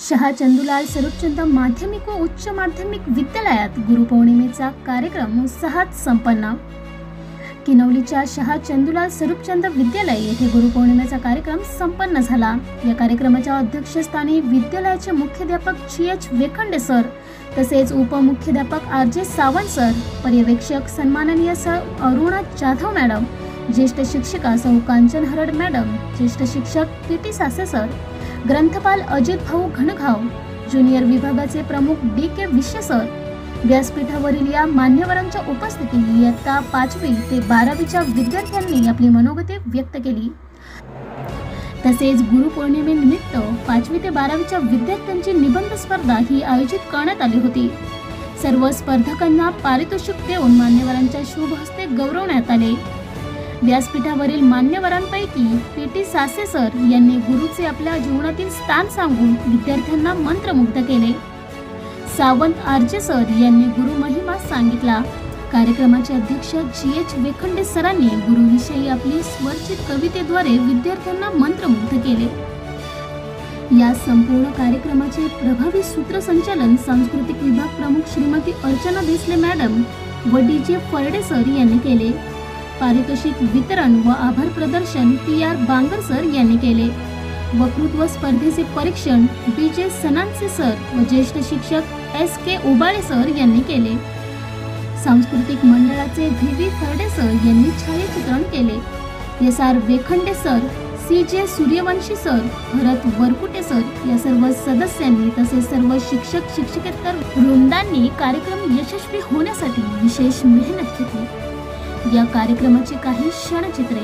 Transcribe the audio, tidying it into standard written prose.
शहा चंदूलाल स्वरूपचंद माध्यमिक व उच्च माध्यमिक विद्यालयात गुरुपौर्णिमेचा कार्यक्रम उत्साहात संपन्न। किनवलीच्या शहा चंदूलाल स्वरूपचंद विद्यालय येथे गुरुपौर्णिमेचा कार्यक्रम संपन्न झाला। या कार्यक्रमाच्या अध्यक्षस्थानी विद्यालयाचे मुख्याध्यापक CH वेखंडे सर तसेच उपमुख्याध्यापक RJ सावंत सर, पर्यवेक्षक सन्माननीय सर अरुणा जाधव मॅडम, ज्येष्ठ शिक्षिका सौ कांचन हरड मॅडम, ज्येष्ठ शिक्षक PT सासे सर, ग्रंथपाल अजित भाऊ घनघाव, ज्युनियर विभागाचे प्रमुख DK विश्वे सर, व्यासपीठावरील या मान्यवरांच्या उपस्थितीत इयत्ता 5वी ते 12वीच्या विद्यार्थ्यांनी आपली मनोगते व्यक्त केली। तसेच गुरुपौर्णिमेनिमित्त 5वी ते 12वीच्या विद्यार्थ्यांची निबंध स्पर्धा ही आयोजित करण्यात आली होती। सर्व स्पर्धकांना पारितोषिक देऊन मान्यवरांच्या शुभ हस्ते गौरवण्यात आले। व्यासपीठावरील मान्यवरांपैकी PT सासे सर यांनी गुरुचे आपल्या जीवनातील स्थान सांगून विद्यार्थ्यांना मंत्रमुग्ध केले। सावंत RJ सर यांनी गुरु महिमा सांगितला। कार्यक्रमाचे अध्यक्ष CH वेखंडे सरांनी गुरुविषयी आपली स्वरचित कवितेद्वारे विद्यार्थ्यांना मंत्रमुग्ध केले। या संपूर्ण कार्यक्रमाचे प्रभावी सूत्रसंचालन सांस्कृतिक विभाग प्रमुख श्रीमती अर्चना देसले मॅडम व DJ फरडे सर यांनी केले। पारितोषिक वितरण व आभार प्रदर्शन PR बांगर सर यांनी केले। वक्तृत्व स्पर्धेचे परीक्षण BJ सनान्से सर व ज्येष्ठ शिक्षक SK उबाळे सर यांनी केले। सांस्कृतिक मंडळाचे VV फरडे सर यांनी छायाचित्रण केले। SR Wekhande sir, CJ Suryavanshi sir, Bharat Varkute sir या सर्व सदस्यांनी तसेच सर्व शिक्षक शिक्षकेतर वृंदांनी कार्यक्रम यशस्वी होण्यासाठी विशेष मेहनत घेतली। या कार्यक्रमाची काही क्षणचित्रे